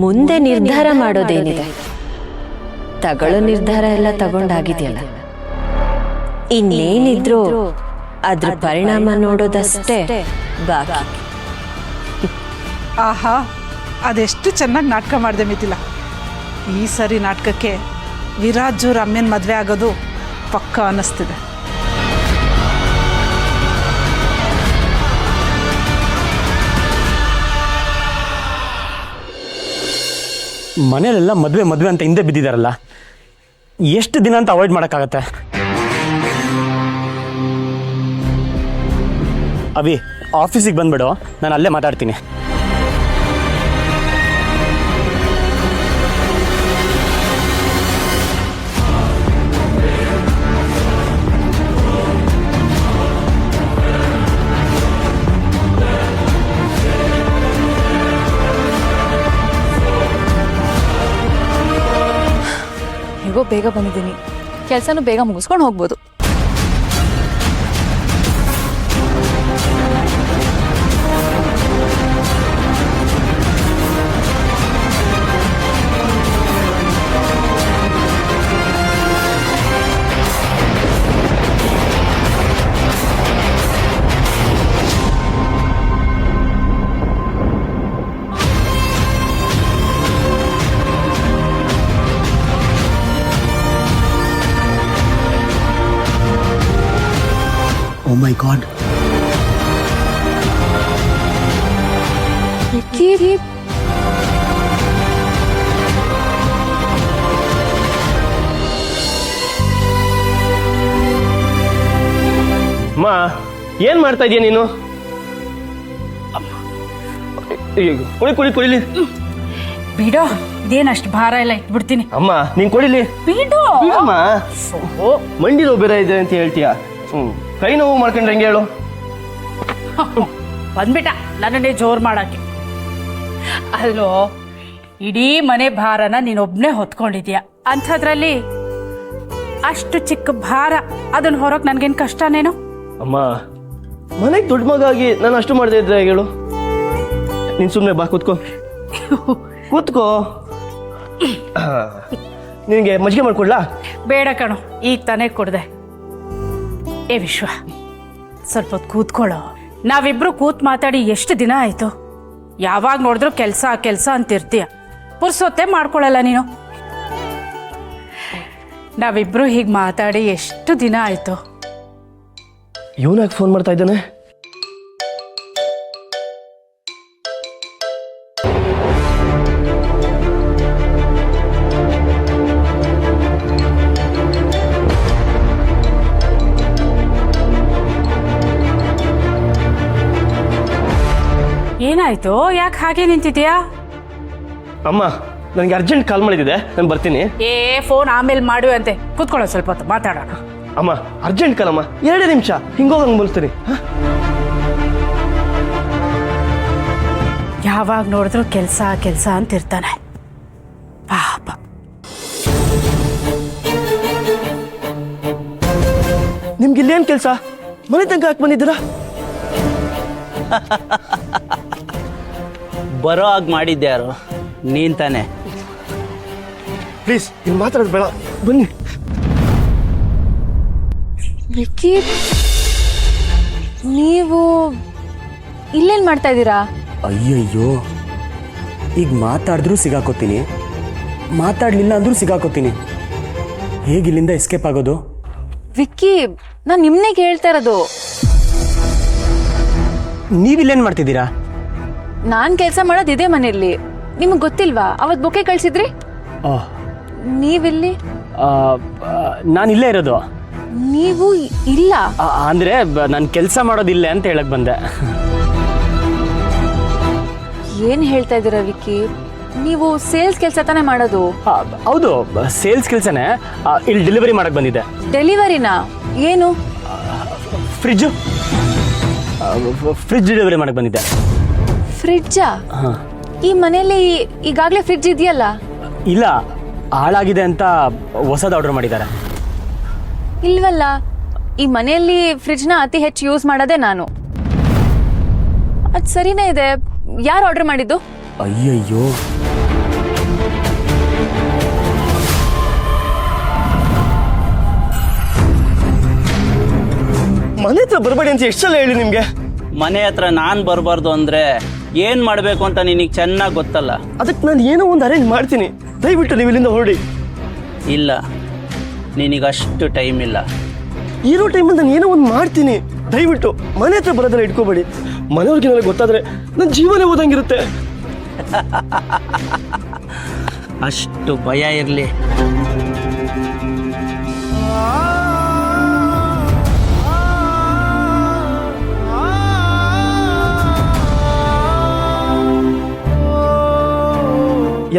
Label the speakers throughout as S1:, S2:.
S1: ಮುಂದೆ ನಿರ್ಧಾರ ಮಾಡೋದೇನಿದೆ? ತಗೊಳ್ಳೋ ನಿರ್ಧಾರ ಎಲ್ಲ ತಗೊಂಡಾಗಿದೆಯಲ್ಲ, ಇನ್ನೇನಿದ್ರು ಅದ್ರ ಪರಿಣಾಮ ನೋಡೋದಷ್ಟೇ ಬಾಕಿ.
S2: ಆಹಾ, ಅದೆಷ್ಟು ಚೆನ್ನಾಗಿ ನಾಟಕ ಮಾಡಿದೆ ಮಿಥಿಲ. ಈ ಸರಿ ನಾಟಕಕ್ಕೆ ವಿರಾಜು ರಮ್ಯನ್ ಮದುವೆ ಆಗೋದು ಪಕ್ಕ ಅನ್ನಿಸ್ತಿದೆ.
S3: ಮನೇಲೆಲ್ಲ ಮದುವೆ ಮದುವೆ ಅಂತ ಹಿಂದೆ ಬಿದ್ದಿದ್ದಾರಲ್ಲ, ಎಷ್ಟು ದಿನ ಅಂತ ಅವಾಯ್ಡ್ ಮಾಡೋಕ್ಕಾಗತ್ತೆ? ಅವಿ, ಆಫೀಸಿಗೆ ಬಂದ್ಬಿಡು, ನಾನು ಅಲ್ಲೇ ಮಾತಾಡ್ತೀನಿ.
S4: ಹೇಗೋ ಬೇಗ ಬಂದಿದ್ದೀನಿ, ಕೆಲಸನೂ ಬೇಗ ಮುಗಿಸ್ಕೊಂಡು ಹೋಗ್ಬೋದು.
S3: Oh my God.
S5: ಅಮ್ಮ, ಏನ್ ಮಾಡ್ತಾ ಇದೀಯ ನೀನು? ಕುಡಿಲಿ.
S2: ಬಿಡೋ, ಇದೇನಷ್ಟು ಭಾರ ಎಲ್ಲ ಇಟ್ಬಿಡ್ತೀನಿ.
S5: ಅಮ್ಮ, ನೀನ್ ಕುಡಿಲಿ.
S2: ಬಿಡೋ
S5: ಅಮ್ಮ, ಮಂಡಿ ನೋವು ಬೇರೆ ಇದೆ ಅಂತ ಹೇಳ್ತೀಯ. ಕೈ ನೋವು ಮಾಡ್ಕೊಂಡ್ರೆ ಹೆಂಗೆ ಹೇಳು?
S2: ಬಂದ್ಬಿಟ್ಟ ನನ್ನನ್ನೇ ಜೋರ್ ಮಾಡಕ್ಕೆ. ಅಲ್ಲೋ, ಇಡೀ ಮನೆ ಭಾರನ ನೀನೊಬ್ನೇ ಹೊತ್ಕೊಂಡಿದ್ಯಾ. ಅಂಥದ್ರಲ್ಲಿ ಅಷ್ಟು ಚಿಕ್ಕ ಭಾರ ಅದನ್ನ ಹೊರಕ್ ನನ್ಗೇನ್ ಕಷ್ಟನೇನು?
S5: ಅಮ್ಮ, ಮನೆಗೆ ದೊಡ್ಡ ಮಗ ಆಗಿ ನಾನು ಅಷ್ಟು ಮಾಡದೇ ಇದ್ರೆ ಹೇಳು. ನೀನ್ ಸುಮ್ಮನೆ ಬಾ, ಕೂತ್ಕೋ. ನಿನಗೆ ಮಜ್ಜಿಗೆ ಮಾಡ್ಕೊಡ್ಲಾ?
S2: ಬೇಡ ಕಣೋ, ಈಗ ತಾನೇ ಕೊಡ್ದೆ. ಏ ವಿಶ್ವ, ಸ್ವಲ್ಪ ಹೊತ್ತು ಕೂತ್ಕೊಳ್ಳೋ. ನಾವಿಬ್ರು ಕೂತ್ ಮಾತಾಡಿ ಎಷ್ಟು ದಿನ ಆಯ್ತು? ಯಾವಾಗ ನೋಡಿದ್ರು ಕೆಲಸ ಅಂತಿರ್ತೀಯ, ಪುರ್ಸೊತ್ತೆ ಮಾಡ್ಕೊಳ್ಳಲ್ಲ ನೀನು. ನಾವಿಬ್ರು ಹೀಗೆ ಮಾತಾಡಿ ಎಷ್ಟು ದಿನ ಆಯ್ತು?
S5: ಇವನಾಗ ಫೋನ್ ಮಾಡ್ತಾ ಇದ್ದಾನೆ.
S2: ಏನಾಯ್ತು? ಯಾಕೆ ಹಾಗೆ ನಿಂತಿದ್ಯಾ?
S5: ಅಮ್ಮ, ನನಗೆ ಅರ್ಜೆಂಟ್ ಕಾಲ್ ಮಾಡಿದ್ದೆ, ನಾನು ಬರ್ತೀನಿ.
S2: ಫೋನ್ ಆಮೇಲೆ ಮಾಡು ಅಂತೆ. ಕೂತ್ಕೊಳ್ಳೋ, ಸ್ವಲ್ಪ ಹೊತ್ತು ಮಾತಾಡೋಣ.
S5: ಅಮ್ಮ, ಅರ್ಜೆಂಟ್ ಕಾಲಮ್ಮ, 2 ನಿಮಿಷ ಹಿಂಗೋಗಂಗೆ ಮುಲ್ತೀನಿ.
S2: ಯಾವಾಗ ನೋಡಿದ್ರು ಕೆಲಸ ಅಂತಿರ್ತಾನೆ, ಪಾಪ.
S5: ನಿಮ್ಗೆ ಇಲ್ಲೇನು ಕೆಲಸ? ಮನೆ ತನಕ ಹಾಕಿ ಬಂದಿದ್ದೀರಾ?
S6: ಬರೋ ಹಾಗೆ ಮಾಡಿದ್ದೆ ಯಾರು? ನೀನ್ ತಾನೆ.
S5: ಪ್ಲೀಸ್, ಇಲ್ಲಿ ಮಾತಾಡೋದು ಬೇಡ, ಬನ್ನಿ.
S4: ವಿಕ್ಕಿ, ನೀವು ಇಲ್ಲೇನು ಮಾಡ್ತಾ ಇದ್ದೀರಾ?
S3: ಅಯ್ಯಯ್ಯೋ, ಈಗ ಮಾತಾಡಿದ್ರೂ ಸಿಗಾಕೋತೀನಿ, ಮಾತಾಡಲಿಲ್ಲ ಅಂದ್ರೂ ಸಿಗಾಕೋತೀನಿ. ಹೇಗಿಲ್ಲಿಂದ ಎಸ್ಕೇಪ್ ಆಗೋದು?
S4: ವಿಕ್ಕಿ, ನಾನು ನಿಮ್ಮನ್ನೇ ಕೇಳ್ತಾ ಇರೋದು.
S3: ನೀವಿಲ್ಲೇನು ಮಾಡ್ತಿದ್ದೀರಾ?
S4: ನಾನು ಕೆಲಸ ಮಾಡೋದು ಇದೇ ಮನೆಯಲ್ಲಿ, ನಿಮಗೆ ಗೊತ್ತಿಲ್ವಾ? ಅವತ್ತು ಬೊಕ್ಕೆ ಕಳಿಸಿದ್ರಿ, ನೀವಿಲ್ಲಿ.
S3: ನಾನು ಇಲ್ಲೇ ಇರೋದು.
S4: ನೀವು ಇಲ್ಲ
S3: ಅಂದರೆ ನಾನು ಕೆಲಸ ಮಾಡೋದಿಲ್ಲ ಅಂತ ಹೇಳಕ್ ಬಂದೆ.
S4: ಏನು ಹೇಳ್ತಾ ಇದ್ದೀರಾ ವಿಕ್ಕಿ? ನೀವು ಸೇಲ್ಸ್ ಕೆಲಸ ತಾನೇ ಮಾಡೋದು?
S3: ಹೌದು, ಸೇಲ್ಸ್ ಕೆಲಸನೇ. ಇಲ್ಲಿ ಡೆಲಿವರಿ ಮಾಡಕ್ ಬಂದಿದ್ದೆ.
S4: ಡೆಲಿವರಿನಾ? ಏನು?
S3: ಫ್ರಿಜ್ ಡೆಲಿವರಿ ಮಾಡಕ್ ಬಂದಿದ್ದೆ.
S4: ಫ್ರಿಡ್ಜಾ? ಈ ಮನೆಯಲ್ಲಿ ಈಗಾಗಲೇ ಫ್ರಿಡ್ಜ್ ಇದೆಯಲ್ಲ?
S3: ಇಲ್ಲ, ಹಾಳಾಗಿದೆ ಅಂತ ಹೊಸದು ಆರ್ಡರ್ ಮಾಡಿದ್ದಾರೆ.
S4: ಇಲ್ವಲ್ಲ, ಈ ಮನೆಯಲ್ಲಿ ಫ್ರಿಡ್ಜ್ನ ಅತಿ ಹೆಚ್ಚು ಯೂಸ್ ಮಾಡೋದೇ ನಾನು. ಅದು ಸರಿನೇ ಇದೆ. ಯಾರು ಆರ್ಡರ್ ಮಾಡಿದ್ದು?
S3: ಅಯ್ಯಯ್ಯೋ,
S5: ಮನೆ ಹತ್ರ ಬರಬೇಡಿ ಅಂತ ಎಷ್ಟು ಸಲ ಹೇಳಿ ನಿಮಗೆ?
S6: ಮನೆ ಹತ್ರ ನಾನು ಬರಬಾರ್ದು ಅಂದರೆ ಏನು ಮಾಡಬೇಕು ಅಂತ ನಿನಗೆ ಚೆನ್ನಾಗಿ ಗೊತ್ತಲ್ಲ.
S5: ಅದಕ್ಕೆ ನಾನು ಏನೋ ಒಂದು ಅರೇಂಜ್ ಮಾಡ್ತೀನಿ, ದಯವಿಟ್ಟು ನೀವು ಇಲ್ಲಿಂದ ಹೊರಡಿ.
S6: ಇಲ್ಲ, ನಿನಗಷ್ಟು ಟೈಮ್ ಇಲ್ಲ.
S5: ಇರೋ ಟೈಮಲ್ಲಿ ನಾನು ಏನೋ ಒಂದು ಮಾಡ್ತೀನಿ, ದಯವಿಟ್ಟು ಮನೆ ಹತ್ರ ಬರೋದನ್ನ ಇಟ್ಕೋಬೇಡಿ. ಮನೆಯವ್ರಿಗೆ ನನಗೆ ಗೊತ್ತಾದರೆ ನನ್ನ ಜೀವನ ಓದಂಗಿರುತ್ತೆ.
S6: ಅಷ್ಟು ಭಯ ಇರಲಿ.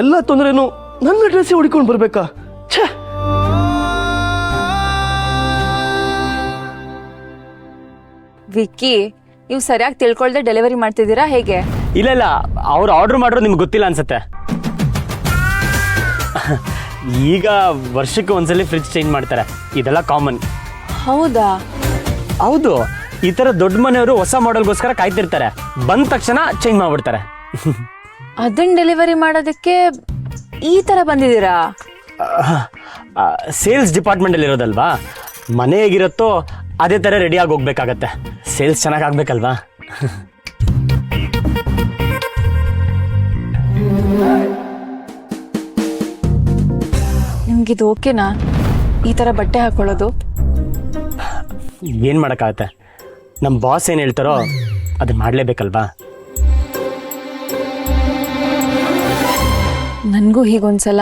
S5: ಎಲ್ಲ ತೊಂದರೆನೂ ನನ್ನ ಡ್ರೆಸ್ಸೇ ಹುಡ್ಕೊಂಡು ಬರ್ಬೇಕಾ? ಛೇ,
S4: ವಿಕ್ಕಿ, ನೀವು ಸರಿಯಾಗಿ ತಿಳ್ಕೊಳ್ದೆ ಡೆಲಿವರಿ ಮಾಡ್ತಿದ್ದೀರಾ ಹೇಗೆ?
S3: ಇಲ್ಲ ಅವ್ರು ಆರ್ಡರ್ ಮಾಡಿರೋದು ನಿಮ್ಗೆ ಗೊತ್ತಿಲ್ಲ ಅನ್ಸುತ್ತೆ. ಈಗ ವರ್ಷಕ್ಕೆ ಒಂದ್ಸಲಿ ಫ್ರಿಡ್ಜ್ ಚೇಂಜ್ ಮಾಡ್ತಾರೆ, ಇದೆಲ್ಲ ಕಾಮನ್.
S4: ಹೌದಾ?
S3: ಹೌದು, ಈ ಥರ ದೊಡ್ಡ ಮನೆಯವರು ಹೊಸ ಮಾಡೆಲ್ಗೋಸ್ಕರ ಕಾಯ್ತಿರ್ತಾರೆ, ಬಂದ ತಕ್ಷಣ ಚೇಂಜ್ ಮಾಡ್ಬಿಡ್ತಾರೆ.
S4: ಅದನ್ನ ಡೆಲಿವರಿ ಮಾಡೋದಕ್ಕೆ ಈ ತರ ಬಂದಿದ್ದೀರಾ?
S3: ಸೇಲ್ಸ್ ಡಿಪಾರ್ಟ್ಮೆಂಟಲ್ಲಿ ಇರೋದಲ್ವಾ, ಮನೆ ಹೇಗಿರುತ್ತೋ ಅದೇ ಥರ ರೆಡಿಯಾಗಿ ಹೋಗ್ಬೇಕಾಗತ್ತೆ. ಸೇಲ್ಸ್ ಚೆನ್ನಾಗಿ ಆಗ್ಬೇಕಲ್ವಾ?
S4: ನಿಮ್ಗಿದು ಓಕೆನಾ, ಈ ತರ ಬಟ್ಟೆ ಹಾಕೊಳ್ಳೋದು?
S3: ಏನು ಮಾಡೋಕ್ಕಾಗತ್ತೆ, ನಮ್ಮ ಬಾಸ್ ಏನು ಹೇಳ್ತಾರೋ ಅದನ್ನ ಮಾಡಲೇಬೇಕಲ್ವಾ?
S4: ನನಗೂ ಹೀಗೊಂದ್ಸಲ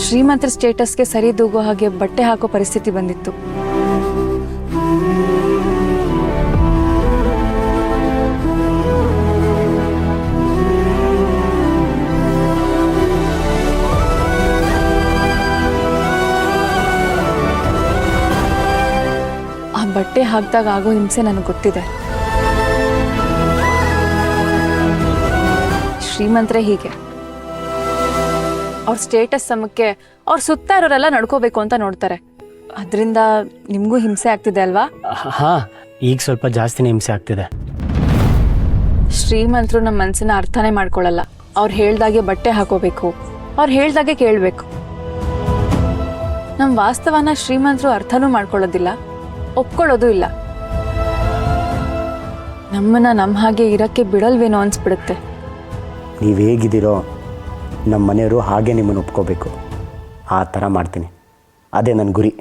S4: ಶ್ರೀಮಂತರ ಸ್ಟೇಟಸ್ಗೆ ಸರಿ ದೂಗೋ ಹಾಗೆ ಬಟ್ಟೆ ಹಾಕೋ ಪರಿಸ್ಥಿತಿ ಬಂದಿತ್ತು. ಆ ಬಟ್ಟೆ ಹಾಕಿದಾಗ ಆಗೋ ಹಿಂಸೆ ನನಗೆ ಗೊತ್ತಿದೆ. ಶ್ರೀಮಂತರೇ ಹೀಗೆ, ಅವ್ರ ಸ್ಟೇಟಸ್ ಸಮಕ್ಕೆ ಅವ್ರ ಸುತ್ತ ಇರೋರೆಲ್ಲ ನಡ್ಕೋಬೇಕು ಅಂತ ನೋಡ್ತಾರೆ. ಅದರಿಂದ ನಿಮಗೂ ಹಿಂಸೆ ಆಗ್ತಿದೆ ಅಲ್ವಾ?
S3: ಹಾಂ, ಈಗ ಸ್ವಲ್ಪ ಜಾಸ್ತಿನೇ ಹಿಂಸೆ ಆಗ್ತಿದೆ.
S4: ಶ್ರೀಮಂತರು ನಮ್ಮ ಮನಸ್ಸನ್ನ ಅರ್ಥನೇ ಮಾಡ್ಕೊಳ್ಳಲ್ಲ. ಅವ್ರು ಹೇಳ್ದಾಗೆ ಬಟ್ಟೆ ಹಾಕೋಬೇಕು, ಅವ್ರು ಹೇಳ್ದಾಗೆ ಕೇಳಬೇಕು. ನಮ್ಮ ವಾಸ್ತವನ ಶ್ರೀಮಂತರು ಅರ್ಥನೂ ಮಾಡ್ಕೊಳ್ಳೋದಿಲ್ಲ, ಒಪ್ಕೊಳ್ಳೋದು ಇಲ್ಲ. ನಮ್ಮನ್ನ ನಮ್ಮ ಹಾಗೆ ಇರಕ್ಕೆ ಬಿಡಲ್ವೇನೋ ಅನ್ಸ್ಬಿಡುತ್ತೆ.
S3: ನೀವು ಹೇಗಿದ್ದೀರೋ ನಮ್ಮ ಮನೆಯವರು ಹಾಗೆ ನಿಮ್ಮನ್ನು ಒಪ್ಕೋಬೇಕು, ಆ ಥರ ಮಾಡ್ತೀನಿ. ಅದೇ ನನ್ನ ಗುರಿ.